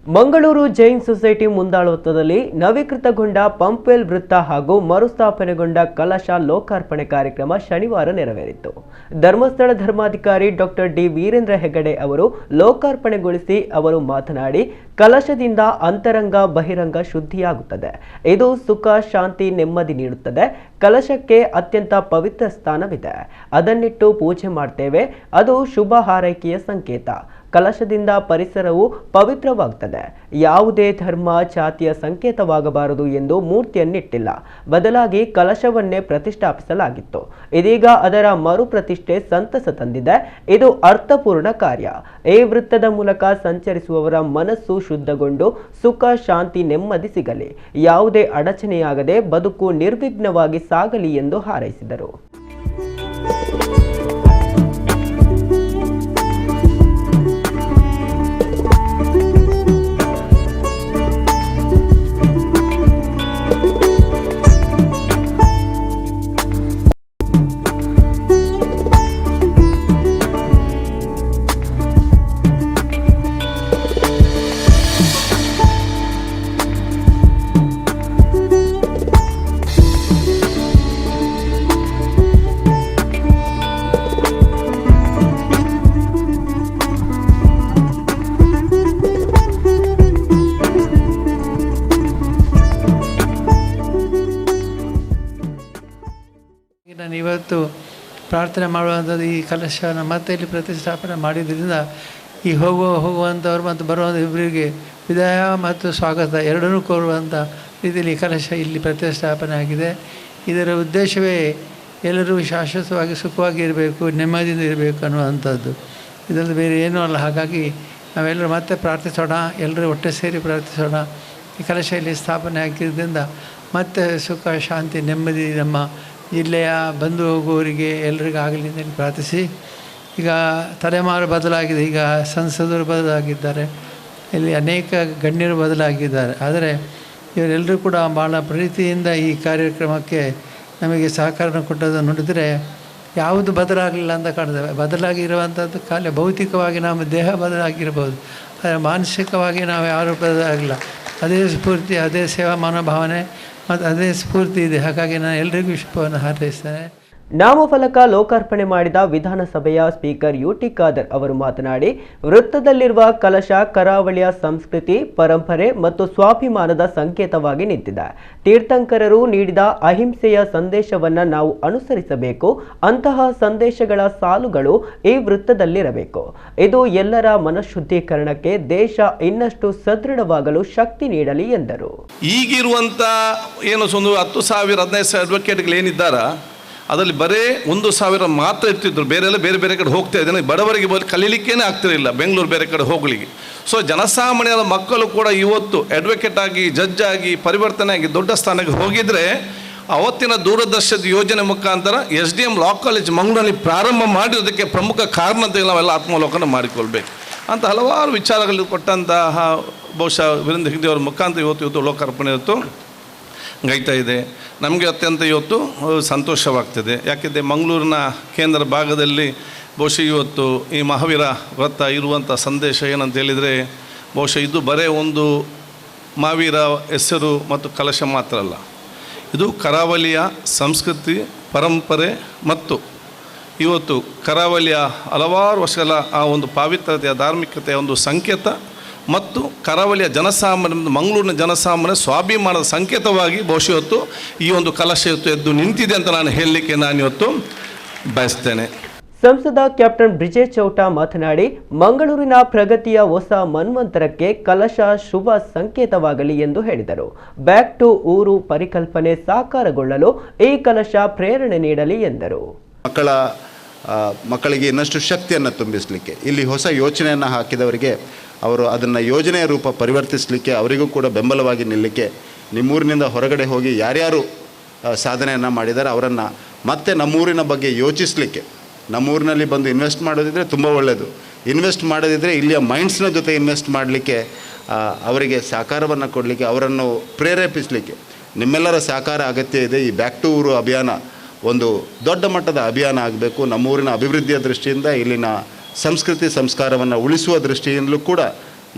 Mangaluru Jain society ಮುಂದಾಳತ್ವದಲ್ಲಿ ನವೀಕೃತಗೊಂಡ Pumpwell ವೃತ್ತ ಹಾಗೂ ಮರುಸ್ಥಾಪನೆಗೊಂಡ ಕಲಶ ಲೋಕಾರ್ಪಣೆ ಕಾರ್ಯಕ್ರಮ ಶನಿವಾರ ನೆರವೇರಿತು. ಧರ್ಮಸ್ಥಳ ಧರ್ಮಾಧಿಕಾರಿ ಡಾಕ್ಟರ್ ಡಿ ವೀರೇಂದ್ರ ಹೆಗಡೆ ಅವರು ಲೋಕಾರ್ಪಣೆಗೊಳಿಸಿ ಅವರು ಮಾತನಾಡಿ, ಕಲಶದಿಂದ ಅಂತರಂಗ ಬಹಿರಂಗ ಶುದ್ಧಿಯಾಗುತ್ತದೆ. ಇದು ಸುಖ, ಶಾಂತಿ, ನೆಮ್ಮದಿ ನೀಡುತ್ತದೆ. ಕಲಶಕ್ಕೆ ಅತ್ಯಂತ ಪವಿತ್ರ ಸ್ಥಾನವಿದೆ. ಅದನ್ನಿಟ್ಟು ಪೂಜೆ ಮಾಡ್ತೇವೆ. ಅದು ಶುಭ ಹಾರೈಕೆಯ ಸಂಕೇತ. ಕಲಶದಿಂದ ಪರಿಸರವು ಪವಿತ್ರವಾಗುತ್ತದೆ. ಯಾವುದೇ ಧರ್ಮ, ಜಾತಿಯ ಸಂಕೇತವಾಗಬಾರದು ಎಂದು ಮೂರ್ತಿಯನ್ನಿಟ್ಟಿಲ್ಲ. ಬದಲಾಗಿ ಕಲಶವನ್ನೇ ಪ್ರತಿಷ್ಠಾಪಿಸಲಾಗಿತ್ತು. ಇದೀಗ ಅದರ ಮರುಪ್ರತಿಷ್ಠೆ ಸಂತಸ ತಂದಿದೆ. ಇದು ಅರ್ಥಪೂರ್ಣ ಕಾರ್ಯ. ಈ ವೃತ್ತದ ಮೂಲಕ ಸಂಚರಿಸುವವರ ಮನಸ್ಸು ಶುದ್ಧಗೊಂಡು ಸುಖ, ಶಾಂತಿ, ನೆಮ್ಮದಿ ಸಿಗಲಿ. ಯಾವುದೇ ಅಡಚಣೆಯಾಗದೆ ಬದುಕು ನಿರ್ವಿಘ್ನವಾಗಿ ಸಾಗಲಿ ಎಂದು ಹಾರೈಸಿದರು. ನಾನು ಇವತ್ತು ಪ್ರಾರ್ಥನೆ ಮಾಡುವಂಥದ್ದು ಈ ಕಲಶವನ್ನು ಮತ್ತೆ ಇಲ್ಲಿ ಪ್ರತಿಷ್ಠಾಪನೆ ಮಾಡಿದ್ದರಿಂದ ಈ ಹೋಗುವಂಥವ್ರು ಮತ್ತು ಬರುವಂಥ ಇಬ್ಬರಿಗೆ ವಿದಾಯ ಮತ್ತು ಸ್ವಾಗತ ಎರಡನ್ನೂ ಕೋರುವಂಥ ರೀತಿಯಲ್ಲಿ ಈ ಕಲಶ ಇಲ್ಲಿ ಪ್ರತಿಷ್ಠಾಪನೆ ಆಗಿದೆ. ಇದರ ಉದ್ದೇಶವೇ ಎಲ್ಲರೂ ಶಾಶ್ವತವಾಗಿ ಸುಖವಾಗಿ ಇರಬೇಕು, ನೆಮ್ಮದಿಯಿಂದ ಇರಬೇಕು ಅನ್ನುವಂಥದ್ದು. ಇದರಲ್ಲಿ ಬೇರೆ ಏನೂ ಅಲ್ಲ. ಹಾಗಾಗಿ ನಾವೆಲ್ಲರೂ ಮತ್ತೆ ಪ್ರಾರ್ಥಿಸೋಣ, ಎಲ್ಲರೂ ಒಟ್ಟೆ ಸೇರಿ ಪ್ರಾರ್ಥಿಸೋಣ. ಈ ಕಲಶ ಇಲ್ಲಿ ಸ್ಥಾಪನೆ ಆಗಿದ್ದರಿಂದ ಮತ್ತೆ ಸುಖ, ಶಾಂತಿ, ನೆಮ್ಮದಿ ನಮ್ಮ ಜಿಲ್ಲೆಯ ಬಂದು ಹೋಗುವವರಿಗೆ ಎಲ್ಲರಿಗಾಗಲಿ ಅಂತ ಪ್ರಾರ್ಥಿಸಿ. ಈಗ ತಲೆಮಾರು ಬದಲಾಗಿದೆ. ಈಗ ಸಂಸದರು ಬದಲಾಗಿದ್ದಾರೆ, ಇಲ್ಲಿ ಅನೇಕ ಗಣ್ಯರು ಬದಲಾಗಿದ್ದಾರೆ. ಆದರೆ ಇವರೆಲ್ಲರೂ ಕೂಡ ಭಾಳ ಪ್ರೀತಿಯಿಂದ ಈ ಕಾರ್ಯಕ್ರಮಕ್ಕೆ ನಮಗೆ ಸಹಕಾರ ಕೊಟ್ಟದನ್ನು ನೋಡಿದರೆ ಯಾವುದು ಬದಲಾಗಲಿಲ್ಲ ಅಂತ ಕಾಣ್ತೇವೆ. ಬದಲಾಗಿರುವಂಥದ್ದು ಖಾಲಿ ಭೌತಿಕವಾಗಿ ನಮ್ಮ ದೇಹ ಬದಲಾಗಿರ್ಬೋದು, ಆದರೆ ಮಾನಸಿಕವಾಗಿ ನಾವು ಯಾರೂ ಬದಲಾಗಿಲ್ಲ. ಅದೇ ಸ್ಫೂರ್ತಿ, ಅದೇ ಸೇವಾ ಮನೋಭಾವನೆ ಮತ್ತು ಅದೇ ಸ್ಫೂರ್ತಿ ಇದೆ. ಹಾಗಾಗಿ ನಾನು ಎಲ್ಲರಿಗೂ ಶುಭವನ್ನು ಹಾರೈಸ್ತೇನೆ. ನಾಮಫಲಕ ಲೋಕಾರ್ಪಣೆ ಮಾಡಿದ ವಿಧಾನಸಭೆಯ ಸ್ಪೀಕರ್ ಯುಟಿ ಖಾದರ್ ಅವರು ಮಾತನಾಡಿ, ವೃತ್ತದಲ್ಲಿರುವ ಕಲಶ ಕರಾವಳಿಯ ಸಂಸ್ಕೃತಿ, ಪರಂಪರೆ ಮತ್ತು ಸ್ವಾಭಿಮಾನದ ಸಂಕೇತವಾಗಿ ನಿಂತಿದೆ. ತೀರ್ಥಂಕರರು ನೀಡಿದ ಅಹಿಂಸೆಯ ಸಂದೇಶವನ್ನು ನಾವು ಅನುಸರಿಸಬೇಕು. ಅಂತಹ ಸಂದೇಶಗಳ ಸಾಲುಗಳು ಈ ವೃತ್ತದಲ್ಲಿರಬೇಕು. ಇದು ಎಲ್ಲರ ಮನಃಶುದ್ಧೀಕರಣಕ್ಕೆ, ದೇಶ ಇನ್ನಷ್ಟು ಸದೃಢವಾಗಲು ಶಕ್ತಿ ನೀಡಲಿ ಎಂದರು. ಈಗಿರುವಂಥ ಏನು 10,000-15,000 ಅಡ್ವೊಕೇಟ್ಗಳು ಏನಿದ್ದಾರ ಅದರಲ್ಲಿ ಬರೇ 1,000 ಮಾತ್ರ ಇರ್ತಿದ್ರು. ಬೇರೆಲ್ಲ ಬೇರೆ ಬೇರೆ ಕಡೆ ಹೋಗ್ತಾ ಇದ್ದೇನೆ. ಬಡವರಿಗೆ ಕಲೀಲಿಕ್ಕೇನೆ ಆಗ್ತಿರಲಿಲ್ಲ ಬೆಂಗಳೂರು ಬೇರೆ ಕಡೆ ಹೋಗಲಿಕ್ಕೆ. ಸೊ ಜನಸಾಮಾನ್ಯರ ಮಕ್ಕಳು ಕೂಡ ಇವತ್ತು ಅಡ್ವೊಕೇಟ್ ಆಗಿ, ಜಡ್ಜ್ ಆಗಿ, ಪರಿವರ್ತನೆ ಆಗಿ ದೊಡ್ಡ ಸ್ಥಾನಕ್ಕೆ ಹೋಗಿದ್ರೆ ಅವತ್ತಿನ ದೂರದರ್ಶನದ ಯೋಜನೆ ಮುಖಾಂತರ SDM ಲಾ ಕಾಲೇಜ್ ಮಂಗಳೂರಲ್ಲಿ ಪ್ರಾರಂಭ ಮಾಡಿರೋದಕ್ಕೆ ಪ್ರಮುಖ ಕಾರಣ ಅಂತ ನಾವೆಲ್ಲ ಆತ್ಮಾವಲೋಕನ ಮಾಡಿಕೊಳ್ಬೇಕು ಅಂತ ಹಲವಾರು ವಿಚಾರಗಳು ಕೊಟ್ಟಂತಹ ಬಹುಶಃ ವೀರೇಂದ್ರ ಹೆಗ್ಡೆ ಅವರ ಮುಖಾಂತರ ಇವತ್ತು ಲೋಕಾರ್ಪಣೆ ಇವತ್ತು ಗೈತಾ ಇದೆ. ನಮಗೆ ಅತ್ಯಂತ ಇವತ್ತು ಸಂತೋಷವಾಗ್ತದೆ. ಯಾಕೆಂದರೆ ಮಂಗಳೂರಿನ ಕೇಂದ್ರ ಭಾಗದಲ್ಲಿ ಬಹುಶಃ ಇವತ್ತು ಈ ಮಹಾವೀರ ವ್ರತ ಇರುವಂಥ ಸಂದೇಶ ಏನಂತ ಹೇಳಿದರೆ, ಬಹುಶಃ ಇದು ಬರೇ ಒಂದು ಮಹಾವೀರ ಹೆಸರು ಮತ್ತು ಕಲಶ ಮಾತ್ರ ಅಲ್ಲ. ಇದು ಕರಾವಳಿಯ ಸಂಸ್ಕೃತಿ, ಪರಂಪರೆ ಮತ್ತು ಇವತ್ತು ಕರಾವಳಿಯ ಹಲವಾರು ವರ್ಷಗಳ ಆ ಒಂದು ಪಾವಿತ್ರತೆಯ, ಧಾರ್ಮಿಕತೆಯ ಒಂದು ಸಂಕೇತ ಮತ್ತು ಕರಾವಳಿಯ ಜನಸಾಮಾನ್ಯ, ಮಂಗಳೂರಿನ ಜನಸಾಮಾನ್ಯ ಸ್ವಾಭಿಮಾನದ ಸಂಕೇತವಾಗಿ ಬಹುಶಃ ಇವತ್ತು ಈ ಒಂದು ಕಲಶ ಇವತ್ತು ಎದ್ದು ನಿಂತಿದೆ ಅಂತ ನಾನು ಹೇಳಲಿಕ್ಕೆ ಇವತ್ತು ಬಯಸ್ತೇನೆ. ಸಂಸದ ಕ್ಯಾಪ್ಟನ್ ಬ್ರಿಜೇಶ್ ಚೌಟ ಮಾತನಾಡಿ, ಮಂಗಳೂರಿನ ಪ್ರಗತಿಯ ಹೊಸ ಮನ್ವಂತರಕ್ಕೆ ಕಲಶ ಶುಭ ಸಂಕೇತವಾಗಲಿ ಎಂದು ಹೇಳಿದರು. ಬ್ಯಾಕ್ ಟು ಊರು ಪರಿಕಲ್ಪನೆ ಸಾಕಾರಗೊಳ್ಳಲು ಈ ಕಲಶ ಪ್ರೇರಣೆ ನೀಡಲಿ ಎಂದರು. ಮಕ್ಕಳಿಗೆ ಇನ್ನಷ್ಟು ಶಕ್ತಿಯನ್ನು ತುಂಬಿಸಲಿಕ್ಕೆ, ಇಲ್ಲಿ ಹೊಸ ಯೋಚನೆಯನ್ನು ಹಾಕಿದವರಿಗೆ ಅವರು ಅದನ್ನು ಯೋಜನೆಯ ರೂಪ ಪರಿವರ್ತಿಸಲಿಕ್ಕೆ, ಅವರಿಗೂ ಕೂಡ ಬೆಂಬಲವಾಗಿ ನಿಲ್ಲಲಿಕ್ಕೆ, ನಿಮ್ಮೂರಿನಿಂದ ಹೊರಗಡೆ ಹೋಗಿ ಯಾರ್ಯಾರು ಸಾಧನೆಯನ್ನು ಮಾಡಿದ್ದಾರೆ ಅವರನ್ನು ಮತ್ತೆ ನಮ್ಮೂರಿನ ಬಗ್ಗೆ ಯೋಚಿಸಲಿಕ್ಕೆ, ನಮ್ಮೂರಿನಲ್ಲಿ ಬಂದು ಇನ್ವೆಸ್ಟ್ ಮಾಡೋದಿದ್ರೆ ತುಂಬ ಒಳ್ಳೆಯದು, ಇನ್ವೆಸ್ಟ್ ಮಾಡೋದಿದ್ರೆ ಇಲ್ಲಿಯ ಮೈಂಡ್ಸ್ನ ಜೊತೆ ಇನ್ವೆಸ್ಟ್ ಮಾಡಲಿಕ್ಕೆ, ಅವರಿಗೆ ಸಹಕಾರವನ್ನು ಕೊಡಲಿಕ್ಕೆ, ಅವರನ್ನು ಪ್ರೇರೇಪಿಸಲಿಕ್ಕೆ ನಿಮ್ಮೆಲ್ಲರ ಸಹಕಾರ ಅಗತ್ಯ ಇದೆ. ಈ ಬ್ಯಾಕ್ ಟು ಊರು ಅಭಿಯಾನ ಒಂದು ದೊಡ್ಡ ಮಟ್ಟದ ಅಭಿಯಾನ ಆಗಬೇಕು. ನಮ್ಮೂರಿನ ಅಭಿವೃದ್ಧಿಯ ದೃಷ್ಟಿಯಿಂದ, ಇಲ್ಲಿನ ಸಂಸ್ಕೃತಿ ಸಂಸ್ಕಾರವನ್ನು ಉಳಿಸುವ ದೃಷ್ಟಿಯಿಂದಲೂ ಕೂಡ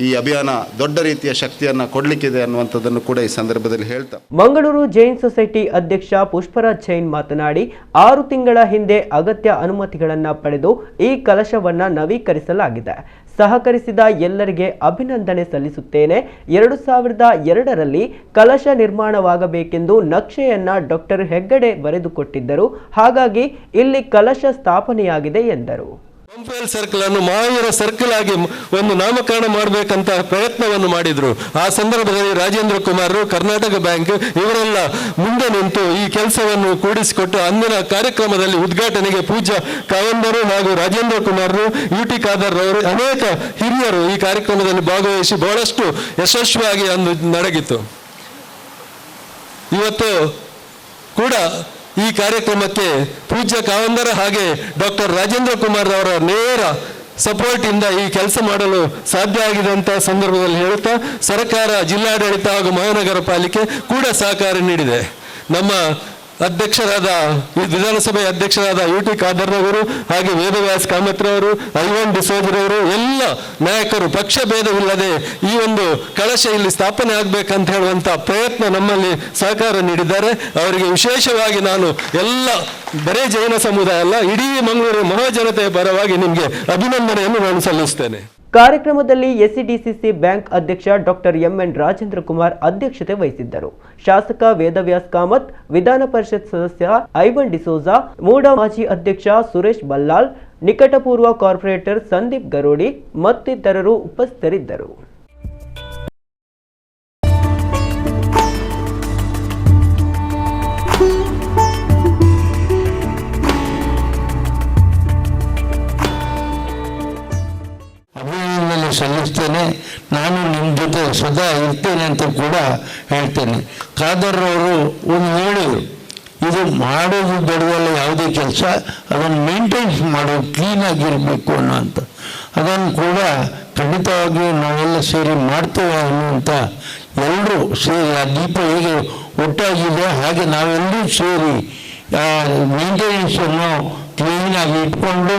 ಈ ಅಭಿಯಾನ ದೊಡ್ಡ ರೀತಿಯ ಶಕ್ತಿಯನ್ನು ಕೊಡಲಿಕ್ಕಿದೆ ಅನ್ನುವಂಥದ್ದನ್ನು ಕೂಡ ಈ ಸಂದರ್ಭದಲ್ಲಿ ಹೇಳ್ತಾ ಮಂಗಳೂರು ಜೈನ್ ಸೊಸೈಟಿ ಅಧ್ಯಕ್ಷ ಪುಷ್ಪರಾಜ್ ಜೈನ್ ಮಾತನಾಡಿ 6 ತಿಂಗಳ ಹಿಂದೆ ಅಗತ್ಯ ಅನುಮತಿಗಳನ್ನು ಪಡೆದು ಈ ಕಲಶವನ್ನು ನವೀಕರಿಸಲಾಗಿದೆ. ಸಹಕರಿಸಿದ ಎಲ್ಲರಿಗೆ ಅಭಿನಂದನೆ ಸಲ್ಲಿಸುತ್ತೇನೆ. 2002ರಲ್ಲಿ ಕಲಶ ನಿರ್ಮಾಣವಾಗಬೇಕೆಂದು ನಕ್ಷೆಯನ್ನ ಡಾಕ್ಟರ್ ಹೆಗ್ಗಡೆ ಬರೆದುಕೊಟ್ಟಿದ್ದರು. ಹಾಗಾಗಿ ಇಲ್ಲಿ ಕಲಶ ಸ್ಥಾಪನೆಯಾಗಿದೆ ಎಂದರು. ಪಂಪ್ವೆಲ್ ಸರ್ಕಲ್ ಅನ್ನು ಮಹಾವೀರ ಸರ್ಕಲ್ ಆಗಿ ಒಂದು ನಾಮಕರಣ ಮಾಡಬೇಕಂತ ಪ್ರಯತ್ನವನ್ನು ಮಾಡಿದ್ರು. ಆ ಸಂದರ್ಭದಲ್ಲಿ ರಾಜೇಂದ್ರ ಕುಮಾರ್, ಕರ್ನಾಟಕ ಬ್ಯಾಂಕ್ ಇವರೆಲ್ಲ ಮುಂದೆ ನಿಂತು ಈ ಕೆಲಸವನ್ನು ಕೂಡಿಸಿಕೊಟ್ಟು ಅಂದಿನ ಕಾರ್ಯಕ್ರಮದಲ್ಲಿ ಉದ್ಘಾಟನೆಗೆ ಪೂಜ್ಯ ಕಾವಂದರು ಹಾಗೂ ರಾಜೇಂದ್ರ ಕುಮಾರ್, UT ಖಾದರ್ ಅವರು ಅನೇಕ ಹಿರಿಯರು ಈ ಕಾರ್ಯಕ್ರಮದಲ್ಲಿ ಭಾಗವಹಿಸಿ ಬಹಳಷ್ಟು ಯಶಸ್ವಿಯಾಗಿ ಅಂದು ನಡೆಗಿತ್ತು. ಇವತ್ತು ಕೂಡ ಈ ಕಾರ್ಯಕ್ರಮಕ್ಕೆ ಪೂಜ್ಯ ಕಾವಂದರ ಹಾಗೆ ಡಾಕ್ಟರ್ ರಾಜೇಂದ್ರ ಕುಮಾರ್ ಅವರ ನೇರ ಸಪೋರ್ಟ್ ಇಂದ ಈ ಕೆಲಸ ಮಾಡಲು ಸಾಧ್ಯ ಆಗಿದೆ ಅಂತ ಸಂದರ್ಭದಲ್ಲಿ ಹೇಳುತ್ತಾ ಸರ್ಕಾರ, ಜಿಲ್ಲಾಡಳಿತ ಹಾಗೂ ಮಹಾನಗರ ಪಾಲಿಕೆ ಕೂಡ ಸಹಕಾರ ನೀಡಿದೆ. ನಮ್ಮ ಅಧ್ಯಕ್ಷರಾದ ವಿಧಾನಸಭೆ ಅಧ್ಯಕ್ಷರಾದ UT ಖಾದರ್ನವರು ಹಾಗೆ ವೇದವ್ಯಾಸ್ ಕಾಮತ್ರವರು, ಐವನ್ ಡಿಸೋಜರವರು ಎಲ್ಲ ನಾಯಕರು ಪಕ್ಷ ಭೇದವಿಲ್ಲದೆ ಈ ಒಂದು ಕಳಶ ಇಲ್ಲಿ ಸ್ಥಾಪನೆ ಆಗಬೇಕಂತ ಹೇಳುವಂತ ಪ್ರಯತ್ನ ನಮ್ಮಲ್ಲಿ ಸಹಕಾರ ನೀಡಿದ್ದಾರೆ. ಅವರಿಗೆ ವಿಶೇಷವಾಗಿ ನಾನು ಎಲ್ಲ ಬರೇ ಜೈನ ಸಮುದಾಯ ಅಲ್ಲ, ಇಡೀ ಮಂಗಳೂರು ಮಹಾಜನತೆಯ ಪರವಾಗಿ ನಿಮಗೆ ಅಭಿನಂದನೆಯನ್ನು ನಾನು ಸಲ್ಲಿಸ್ತೇನೆ. ಕಾರ್ಯಕ್ರಮದಲ್ಲಿ SCDCC ಬ್ಯಾಂಕ್ ಅಧ್ಯಕ್ಷ ಡಾಕ್ಟರ್ MN ರಾಜೇಂದ್ರ ಕುಮಾರ್ ಅಧ್ಯಕ್ಷತೆ ವಹಿಸಿದ್ದರು. ಶಾಸಕ ವೇದವ್ಯಾಸ್ ಕಾಮತ್, ವಿಧಾನ ಪರಿಷತ್ ಸದಸ್ಯ ಐವನ್ ಡಿಸೋಜಾ, ಮೂಡಾ ಮಾಜಿ ಅಧ್ಯಕ್ಷ ಸುರೇಶ್ ಬಲ್ಲಾಲ್, ನಿಕಟಪೂರ್ವ ಕಾರ್ಪೊರೇಟರ್ ಸಂದೀಪ್ ಗರೋಡಿ ಮತ್ತಿತರರು ಉಪಸ್ಥಿತರಿದ್ದರು. ಸಲ್ಲಿಸ್ತೇನೆ. ನಾನು ನಿಮ್ಮ ಜೊತೆ ಸದಾ ಇರ್ತೇನೆ ಅಂತ ಕೂಡ ಹೇಳ್ತೇನೆ. ಖಾದರ್ ಅವರು ಒಂದು ಹೇಳಿದರು, ಇದು ಮಾಡೋದು ದೊಡ್ಡದಲ್ಲ ಯಾವುದೇ ಕೆಲಸ, ಅದನ್ನು ಮೇಂಟೈನ್ಸ್ ಮಾಡೋದು ಕ್ಲೀನಾಗಿರಬೇಕು ಅನ್ನೋಂಥ. ಅದನ್ನು ಕೂಡ ಖಂಡಿತವಾಗಿ ನಾವೆಲ್ಲ ಸೇರಿ ಮಾಡ್ತೇವೆ ಅನ್ನುವಂಥ ಎಲ್ಲರೂ ಸೇರಿ ಆ ದೀಪ ಹೇಗೆ ಒಟ್ಟಾಗಿದೆ ಹಾಗೆ ನಾವೆಲ್ಲರೂ ಸೇರಿ ಮೇಂಟೆನೆನ್ಸನ್ನು ಕ್ಲೀನಾಗಿ ಇಟ್ಕೊಂಡು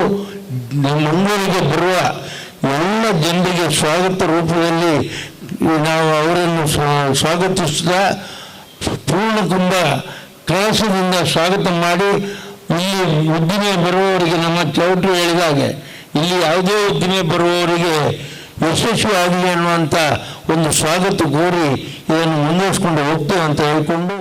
ಮಂಗಳೂರಿಗೆ ಬರುವ ಎಲ್ಲ ಜನರಿಗೆ ಸ್ವಾಗತ ರೂಪದಲ್ಲಿ ನಾವು ಅವರನ್ನು ಸ್ವಾಗತಿಸಿದ ಪೂರ್ಣಕುಂಭ ಕಳಶದಿಂದ ಸ್ವಾಗತ ಮಾಡಿ, ಇಲ್ಲಿ ಉದ್ದಿಮೆ ಬರುವವರಿಗೆ ನಮ್ಮ ಚೌಟ್ರಿ ಹೇಳಿದಾಗೆ ಇಲ್ಲಿ ಯಾವುದೇ ಉದ್ದಿಮೆ ಬರುವವರಿಗೆ ಯಶಸ್ವಿ ಆಗಲಿ ಅನ್ನುವಂಥ ಒಂದು ಸ್ವಾಗತ ಕೋರಿ ಇದನ್ನು ಮುಂದುವರಿಸ್ಕೊಂಡು ಹೋಗ್ತೇವೆ ಅಂತ ಹೇಳಿಕೊಂಡು